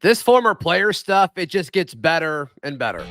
This former player stuff, it just gets better and better.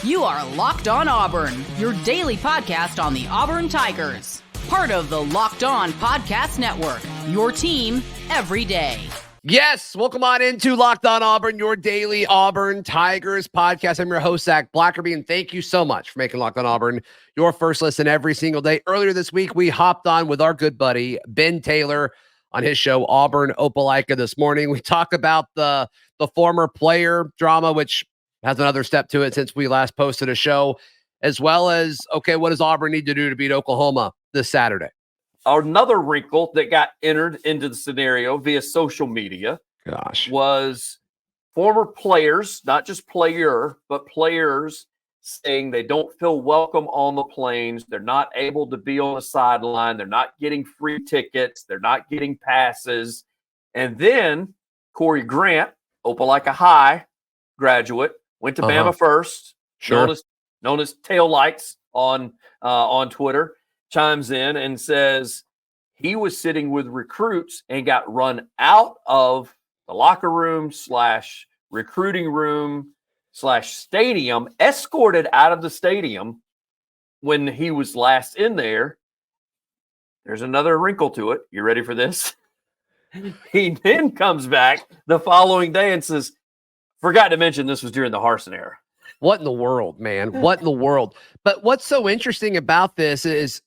You are Locked On Auburn, your daily podcast on the Auburn Tigers. Part of the Locked On Podcast Network, your team every day. Yes, welcome on into Locked On Auburn, your daily Auburn Tigers podcast. I'm your host, Zac Blackerby, and thank you so much for making Locked On Auburn your first listen every single day. Earlier this week, we hopped on with our good buddy, Ben Taylor, on his show, Auburn Opelika This Morning. We talk about the former player drama, which has another step to it since we last posted a show, as well as, okay, what does Auburn need to do to beat Oklahoma this Saturday? Another wrinkle that got entered into the scenario via social media was former players, not just player, but players saying they don't feel welcome on the planes. They're not able to be on the sideline. They're not getting free tickets. They're not getting passes. And then Corey Grant, Opelika High graduate, went to Bama first, known as Tail Lights on Twitter, chimes in and says he was sitting with recruits and got run out of the locker room / recruiting room / stadium, escorted out of the stadium when he was last in there. There's another wrinkle to it. You ready for this? He then comes back the following day and says, forgot to mention this was during the Harsin era. What in the world, man? What in the world? But what's so interesting about this is,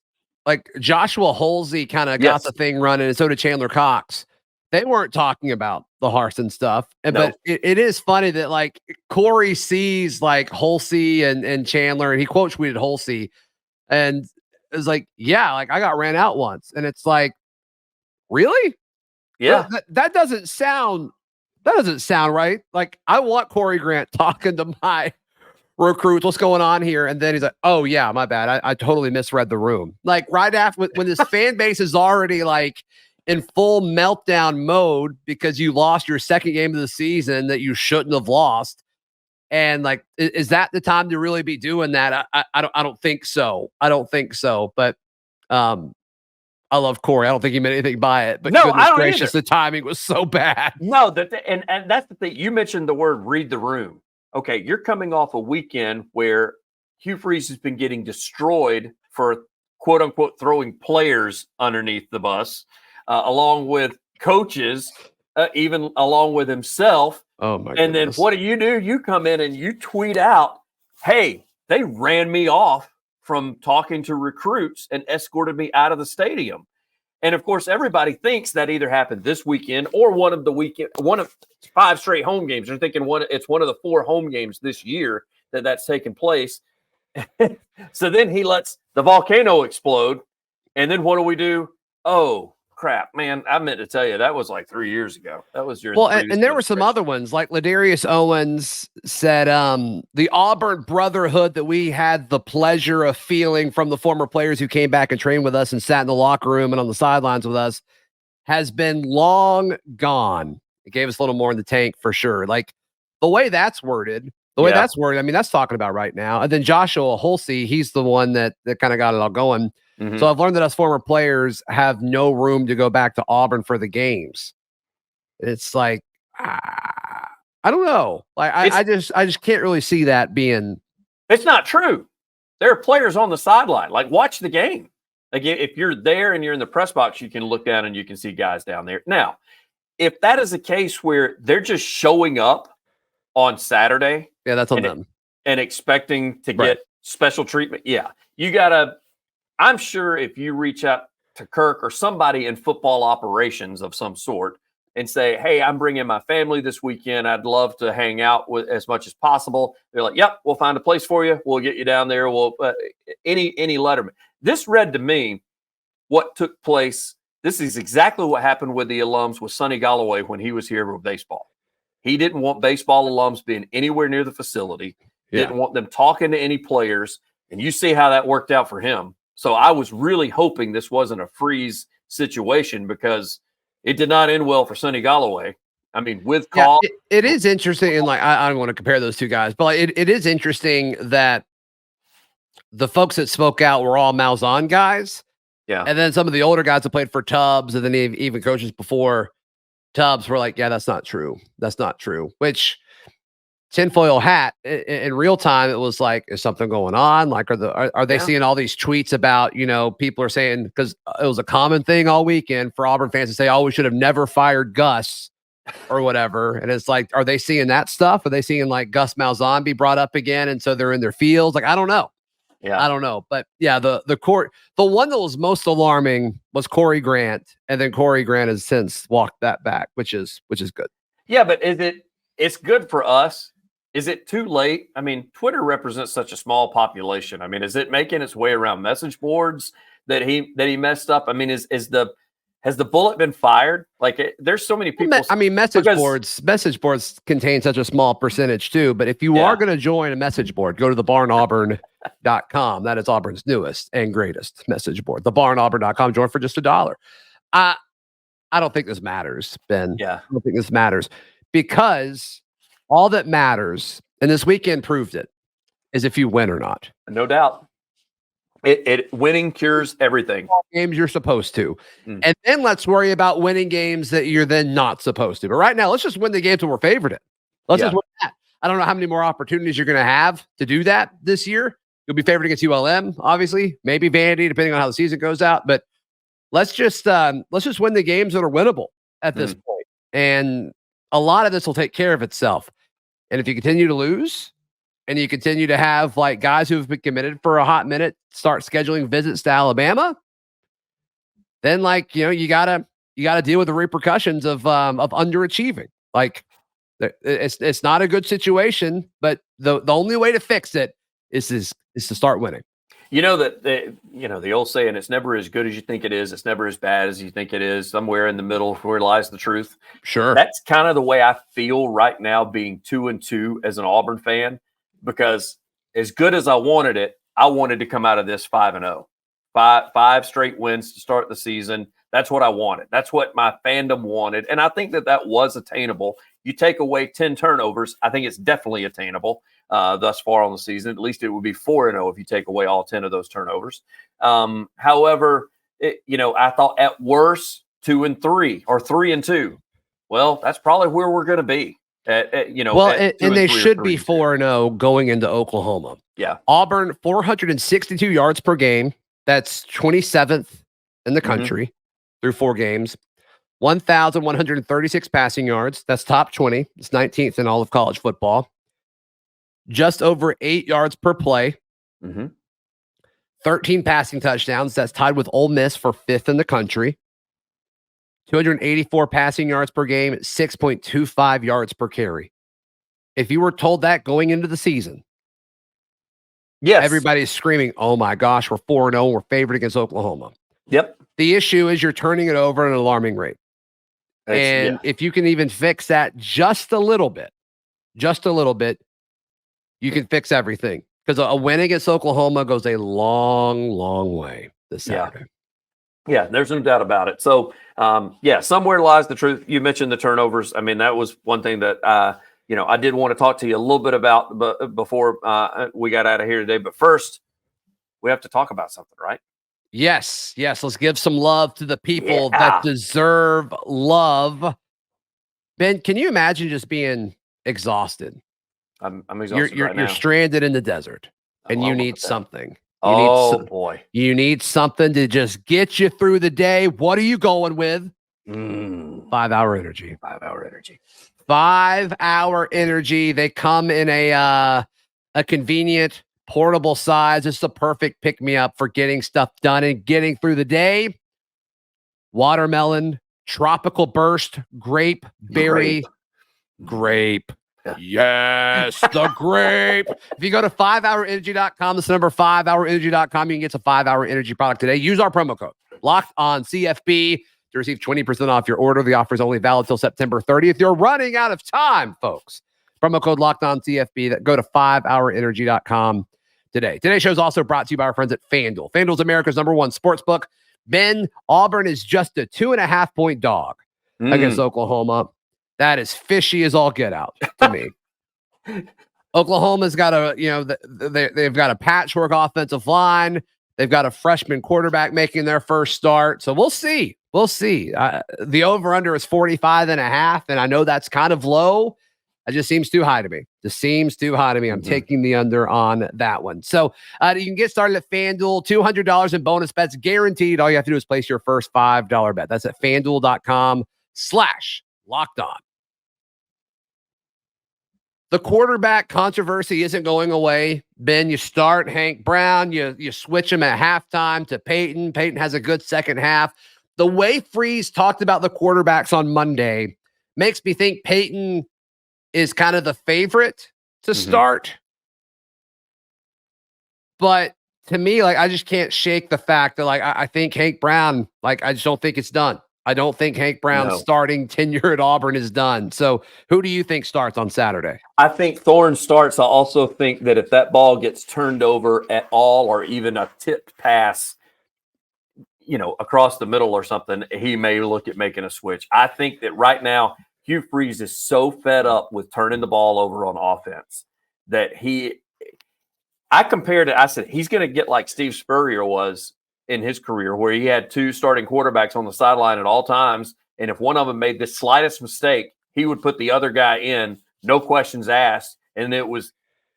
like, Joshua Holsey kind of got the thing running, and so did Chandler Cox. They weren't talking about the Harsin stuff. But it is funny that, like, Corey sees, like, Holsey and Chandler, and he quote tweeted Holsey, and is like, yeah, like, I got ran out once. And it's like, really? Yeah. Well, that doesn't sound right. Like, I want Corey Grant talking to my recruits, what's going on here? And then he's like, oh yeah, my bad. I totally misread the room. Like, right after, when this fan base is already like in full meltdown mode because you lost your second game of the season that you shouldn't have lost. And like, is that the time to really be doing that? I don't think so. But I love Corey. I don't think he meant anything by it. But no, I don't gracious, either. The timing was so bad. No, and that's the thing. You mentioned the word read the room. Okay, you're coming off a weekend where Hugh Freeze has been getting destroyed for quote unquote throwing players underneath the bus, along with coaches, even along with himself. Oh my! And goodness. then what do? You come in and you tweet out, "Hey, they ran me off from talking to recruits and escorted me out of the stadium." And of course, everybody thinks that either happened this weekend or one of 5 straight home games. They're thinking it's one of the 4 home games this year that's taken place. So then he lets the volcano explode. And then what do we do? Oh, crap, man. I meant to tell you, that was like 3 years ago. That was your and there were some other ones, like Ladarius Owens said, the Auburn brotherhood that we had the pleasure of feeling from the former players who came back and trained with us and sat in the locker room and on the sidelines with us has been long gone. It gave us a little more in the tank for sure. Like, the way that's worded, I mean, that's talking about right now. And then Joshua Holsey, he's the one that kind of got it all going. Mm-hmm. So I've learned that us former players have no room to go back to Auburn for the games. It's like, I don't know. Like, I just can't really see that being. It's not true. There are players on the sideline. Like, watch the game. Like, if you're there and you're in the press box, you can look down and you can see guys down there. Now, if that is a case where they're just showing up on Saturday, that's on them, and expecting to get special treatment, you gotta. I'm sure if you reach out to Kirk or somebody in football operations of some sort and say, hey, I'm bringing my family this weekend, I'd love to hang out with as much as possible. They're like, yep, we'll find a place for you. We'll get you down there. We'll any letterman. This read to me what took place. This is exactly what happened with the alums with Sonny Galloway when he was here with baseball. He didn't want baseball alums being anywhere near the facility. Didn't want them talking to any players. And you see how that worked out for him. So I was really hoping this wasn't a freeze situation because it did not end well for Sonny Galloway. I mean, with call. It is interesting. And like, I don't want to compare those two guys, but it is interesting that the folks that spoke out were all Malzahn guys. Yeah. And then some of the older guys that played for Tubbs and then even coaches before Tubbs were like, yeah, that's not true. That's not true. Which tinfoil hat in real time, it was like, is something going on? Like, are they seeing all these tweets about, people are saying, because it was a common thing all weekend for Auburn fans to say, oh, we should have never fired Gus or whatever. And it's like, are they seeing that stuff? Are they seeing like Gus Malzahn be brought up again? And so they're in their fields. Like, I don't know. Yeah. I don't know. But yeah, the one that was most alarming was Corey Grant. And then Corey Grant has since walked that back, which is good. Yeah, but it's good for us. Is it too late? I mean, Twitter represents such a small population. I mean, is it making its way around message boards that he messed up? I mean, has the bullet been fired? Like, there's so many people. Message boards contain such a small percentage too. But if you are going to join a message board, go to thebarnauburn.com. That is Auburn's newest and greatest message board. Thebarnauburn.com. Join for just $1. I don't think this matters, Ben. Yeah, I don't think this matters because all that matters, and this weekend proved it, is if you win or not. No doubt. It winning cures everything. Games you're supposed to. And then let's worry about winning games that you're then not supposed to. But right now, let's just win the games that we're favored in. Let's just win that. I don't know how many more opportunities you're going to have to do that this year. You'll be favored against ULM, obviously, maybe Vandy, depending on how the season goes out. But let's just win the games that are winnable at this point. And a lot of this will take care of itself. And if you continue to lose and you continue to have like guys who have been committed for a hot minute start scheduling visits to Alabama, then like, you gotta deal with the repercussions of underachieving. Like it's not a good situation, but the only way to fix it is to start winning. The old saying, it's never as good as you think it is. It's never as bad as you think it is. Somewhere in the middle where lies the truth. Sure. That's kind of the way I feel right now being 2-2 as an Auburn fan, because as good as I wanted it, I wanted to come out of this 5-0. Five straight wins to start the season. That's what I wanted. That's what my fandom wanted. And I think that was attainable. You take away 10 turnovers, I think it's definitely attainable thus far on the season. At least it would be 4-0 if you take away all 10 of those turnovers. However, I thought at worst 2-3 or 3-2. Well, that's probably where we're going to be. And they should be 4-0 going into Oklahoma. Yeah. Auburn, 462 yards per game. That's 27th in the country through 4 games. 1,136 passing yards. That's top 20. It's 19th in all of college football. Just over 8 yards per play. 13 passing touchdowns. That's tied with Ole Miss for 5th in the country. 284 passing yards per game, 6.25 yards per carry. If you were told that going into the season, yes, everybody's screaming, oh my gosh, we're 4-0, we're favored against Oklahoma. Yep. The issue is you're turning it over at an alarming rate. If you can even fix that just a little bit, you can fix everything. Because a win against Oklahoma goes a long, long way this Saturday. Yeah, there's no doubt about it. So, somewhere lies the truth. You mentioned the turnovers. I mean, that was one thing that, I did want to talk to you a little bit about before we got out of here today. But first, we have to talk about something, right? Yes. Let's give some love to the people that deserve love. Ben, can you imagine just being exhausted? I'm exhausted right now. You're stranded in the desert, and you need something. Boy. You need something to just get you through the day. What are you going with? 5-hour energy. 5-hour energy. 5-hour energy. They come in a convenient, portable size. It's the perfect pick-me-up for getting stuff done and getting through the day. Watermelon, tropical burst, grape, berry, grape. Yes, the grape. If you go to 5hourenergy.com, this number 5hourenergy.com, you can get some 5-hour energy product today. Use our promo code Locked On CFB to receive 20% off your order. The offer is only valid till September 30th. You're running out of time, folks. Promo code Locked On CFB. Go to 5hourenergy.com today. Today's show is also brought to you by our friends at FanDuel. FanDuel is America's #1 sportsbook. Ben, Auburn is just a 2.5-point dog against Oklahoma. That is fishy as all get out to me. Oklahoma's got they've got a patchwork offensive line. They've got a freshman quarterback making their first start. So we'll see. We'll see. The over-under is 45.5, and I know that's kind of low. It just seems too high to me. I'm taking the under on that one. So you can get started at FanDuel. $200 in bonus bets guaranteed. All you have to do is place your first $5 bet. That's at FanDuel.com/LockedOn. The quarterback controversy isn't going away. Ben, you start Hank Brown. You switch him at halftime to Peyton. Peyton has a good second half. The way Freeze talked about the quarterbacks on Monday makes me think Peyton is kind of the favorite to start. But to me, like, I just can't shake the fact that, like, I think Hank Brown, like, I just don't think it's done. I don't think Hank Brown's starting tenure at Auburn is done. So who do you think starts on Saturday? I think Thorne starts. I also think that if that ball gets turned over at all, or even a tipped pass, across the middle or something, he may look at making a switch. I think that right now, Hugh Freeze is so fed up with turning the ball over on offense that I compared it. I said, he's going to get like Steve Spurrier was in his career, where he had two starting quarterbacks on the sideline at all times. And if one of them made the slightest mistake, he would put the other guy in, no questions asked. And it was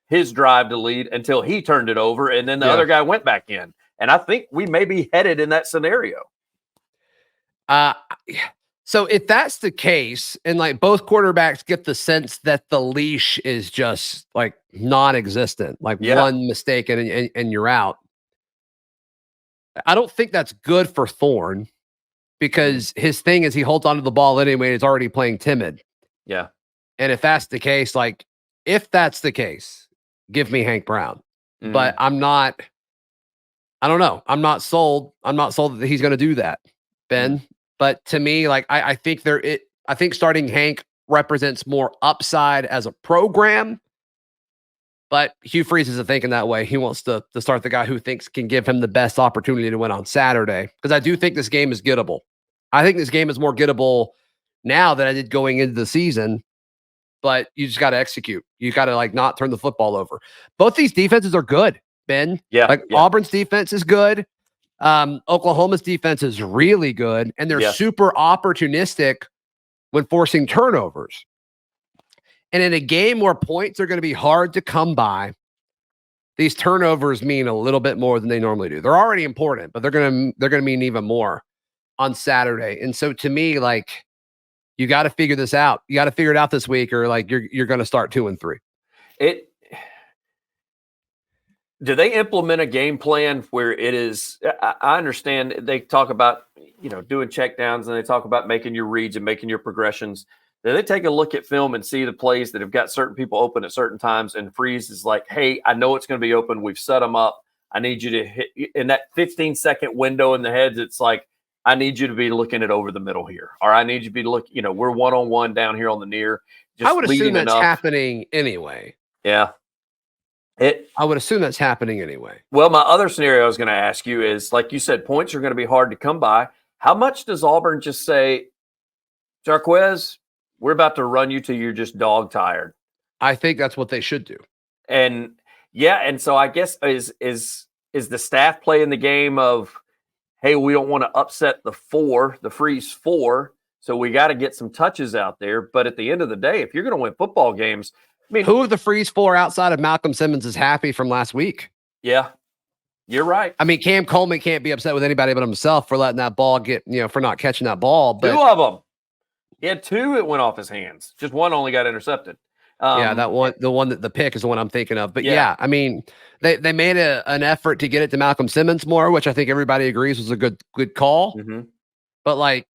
his drive to lead until he turned it over. And then the other guy went back in. And I think we may be headed in that scenario. So if that's the case, and like both quarterbacks get the sense that the leash is just like non-existent, like one mistake and you're out. I don't think that's good for Thorne, because his thing is he holds onto the ball anyway. He's already playing timid. Yeah. And if that's the case, give me Hank Brown. But I don't know. I'm not sold. I'm not sold that he's going to do that, Ben. But to me, like, I think starting Hank represents more upside as a program. But Hugh Freeze isn't thinking that way. He wants to start the guy who thinks can give him the best opportunity to win on Saturday. Because I do think this game is gettable. I think this game is more gettable now than I did going into the season. But you just got to execute. You got to, like, not turn the football over. Both these defenses are good, Ben. Auburn's defense is good. Oklahoma's defense is really good. And they're super opportunistic when forcing turnovers. And in a game where points are going to be hard to come by, these turnovers mean a little bit more than they normally do. They're already important, but they're going to mean even more on Saturday. And so to me, like, you got to figure this out. You got to figure it out this week, or like you're going to start 2-3. Do they implement a game plan where it is? I understand they talk about doing checkdowns, and they talk about making your reads and making your progressions. Do they take a look at film and see the plays that have got certain people open at certain times, and Freeze is like, hey, I know it's going to be open. We've set them up. I need you to hit in that 15-second window in the heads. It's like, I need you to be looking it over the middle here, or I need you to be looking, we're one-on-one down here on the near. I would assume that's happening anyway. Yeah. I would assume that's happening anyway. Well, my other scenario I was going to ask you is, like you said, points are going to be hard to come by. How much does Auburn just say, Jarquez, we're about to run you till you're just dog tired? I think that's what they should do. And so I guess is the staff playing the game of, hey, we don't want to upset the Freeze 4, so we got to get some touches out there. But at the end of the day, if you're going to win football games, I mean, who of the Freeze 4 outside of Malcolm Simmons is happy from last week? Yeah, you're right. I mean, Cam Coleman can't be upset with anybody but himself for letting that ball get, for not catching that ball. But 2 of them. He had 2 that went off his hands. Just one only got intercepted. That one, the pick is the one I'm thinking of. But I mean, they made an effort to get it to Malcolm Simmons more, which I think everybody agrees was a good call. But like,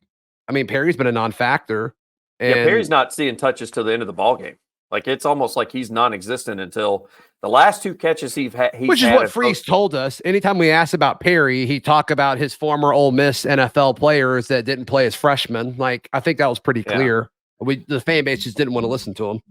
I mean, Perry's been a non-factor. And Perry's not seeing touches till the end of the ball game. Like, it's almost like he's non-existent until the last 2 catches he's had. Which is what Freeze told us. Anytime we asked about Perry, he talked about his former Ole Miss NFL players that didn't play as freshmen. Like, I think that was pretty clear. The fan base just didn't want to listen to him.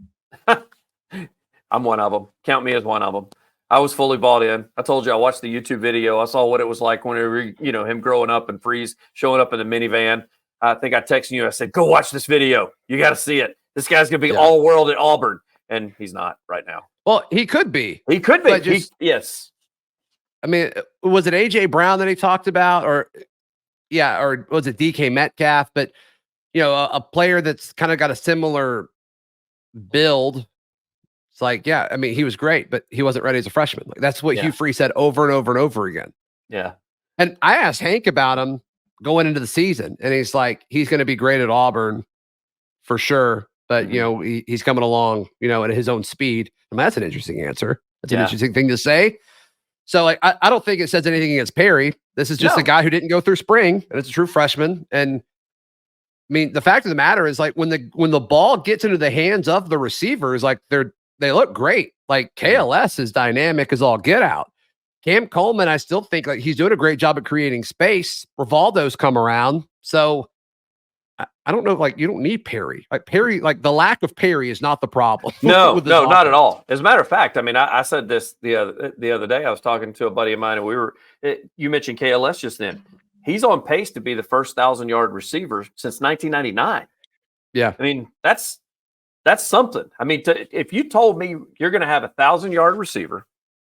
I'm one of them. Count me as one of them. I was fully bought in. I told you I watched the YouTube video. I saw what it was like whenever, him growing up and Freeze showing up in the minivan. I think I texted you. I said, go watch this video. You got to see it. This guy's going to be all world at Auburn. And he's not right now. Well, he could be. He could be. Yes. I mean, was it AJ Brown that he talked about, or was it DK Metcalf? But a player that's kind of got a similar build. It's like, I mean, he was great, but he wasn't ready as a freshman. Like, that's what Hugh Freeze said over and over and over again. Yeah. And I asked Hank about him going into the season, and he's like, he's going to be great at Auburn for sure. But, he's coming along, at his own speed. And that's an interesting answer. That's an interesting thing to say. So, like, I don't think it says anything against Perry. This is just a guy who didn't go through spring, and it's a true freshman. And I mean, the fact of the matter is, like, when the ball gets into the hands of the receivers, like, they look great. Like, KLS is dynamic as all get out. Cam Coleman, I still think, like, he's doing a great job at creating space. Rivaldo's come around. So I don't know, like, you don't need Perry. Like, Perry, like, the lack of Perry is not the problem. No, not at all. As a matter of fact, I mean, I said this the other day. I was talking to a buddy of mine, and you mentioned KLS just then. He's on pace to be the first 1,000-yard receiver since 1999. Yeah. I mean, that's something. I mean, if you told me you're going to have 1,000-yard receiver,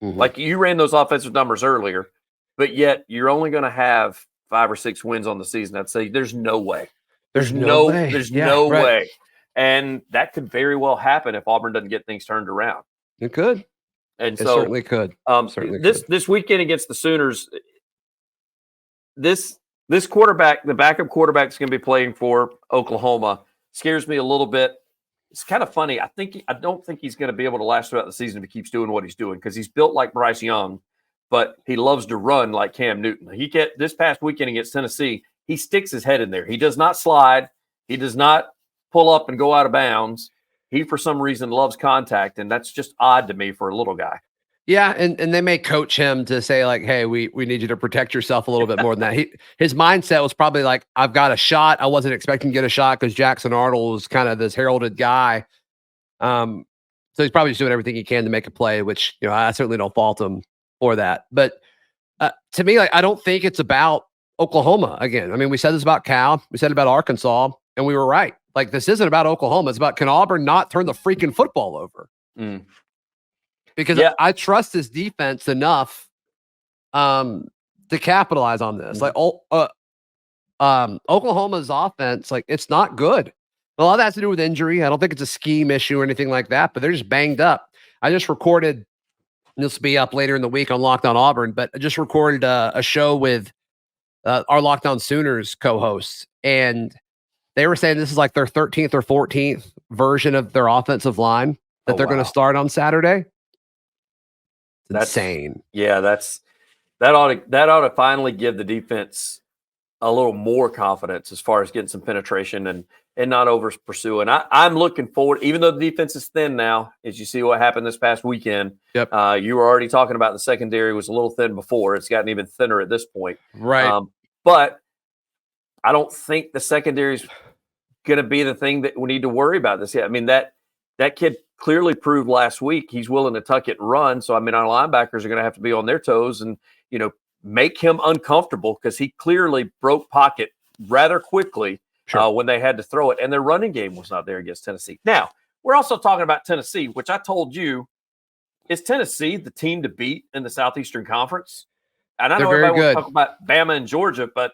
like you ran those offensive numbers earlier, but yet you're only going to have 5 or 6 wins on the season, I'd say there's no way. There's no way. And that could very well happen if Auburn doesn't get things turned around. It could. And it so certainly could. This weekend against the Sooners, this quarterback, the backup quarterback is going to be playing for Oklahoma, scares me a little bit. It's kind of funny. I don't think he's going to be able to last throughout the season if he keeps doing what he's doing, because he's built like Bryce Young, but he loves to run like Cam Newton. This past weekend against Tennessee, he sticks his head in there. He does not slide. He does not pull up and go out of bounds. He, for some reason, loves contact, and that's just odd to me for a little guy. Yeah, and they may coach him to say, like, hey, we need you to protect yourself a little bit more than that. His mindset was probably like, I've got a shot. I wasn't expecting to get a shot because Jackson Arnold was kind of this heralded guy. So he's probably just doing everything he can to make a play, which, I certainly don't fault him for that. But to me, like, I don't think it's about Oklahoma again. I mean, we said this about Cal, we said it about Arkansas, and we were right. Like, this isn't about Oklahoma. It's about, can Auburn not turn the freaking football over? Because I trust this defense enough to capitalize on this. Like, Oklahoma's offense, like, it's not good. A lot of that has to do with injury. I don't think it's a scheme issue or anything like that, but they're just banged up. I just recorded, this will be up later in the week on Locked On Auburn, but I just recorded a show with our Locked On Sooners co-hosts, and they were saying this is like their 13th or 14th version of their offensive line that they're going to start on Saturday. That's insane. Yeah, that ought to finally give the defense a little more confidence as far as getting some penetration and not over pursuing. I'm looking forward, even though the defense is thin now, as you see what happened this past weekend. Yep. You were already talking about the secondary was a little thin before. It's gotten even thinner at this point. Right. But I don't think the secondary is going to be the thing that we need to worry about this yet. I mean, that kid clearly proved last week he's willing to tuck it and run. So, I mean, our linebackers are going to have to be on their toes and, make him uncomfortable, because he clearly broke pocket rather quickly when they had to throw it. And their running game was not there against Tennessee. Now, we're also talking about Tennessee, which I told you, is Tennessee the team to beat in the Southeastern Conference? And I know everybody wants to talk about Bama and Georgia, but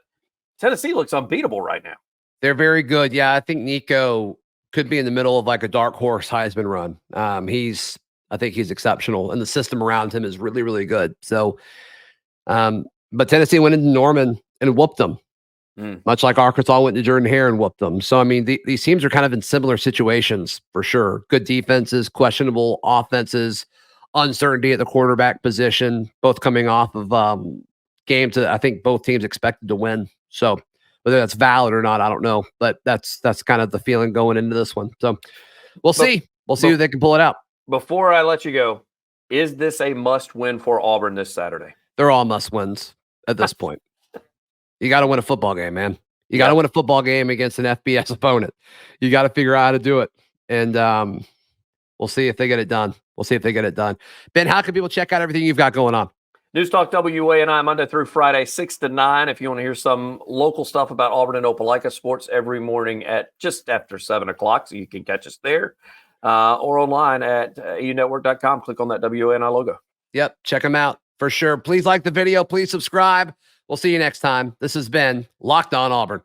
Tennessee looks unbeatable right now. They're very good. Yeah, I think Nico could be in the middle of like a dark horse Heisman run. I think he's exceptional, and the system around him is really, really good. So, but Tennessee went into Norman and whooped them, much like Arkansas went to Jordan-Hare and whooped them. So, I mean, these teams are kind of in similar situations for sure. Good defenses, questionable offenses, uncertainty at the quarterback position, both coming off of games that I think both teams expected to win. So, whether that's valid or not, I don't know, but that's kind of the feeling going into this one. So we'll see. We'll see if they can pull it out. Before I let you go, is this a must-win for Auburn this Saturday? They're all must-wins at this point. You got to win a football game, man. You got to win a football game against an FBS opponent. You got to figure out how to do it. And we'll see if they get it done. Ben, how can people check out everything you've got going on? News Talk WANI Monday through Friday, 6 to 9. If you want to hear some local stuff about Auburn and Opelika sports every morning at just after 7 o'clock, so you can catch us there or online at aunetwork.com. Click on that WANI logo. Yep. Check them out. For sure. Please like the video. Please subscribe. We'll see you next time. This has been Locked On Auburn.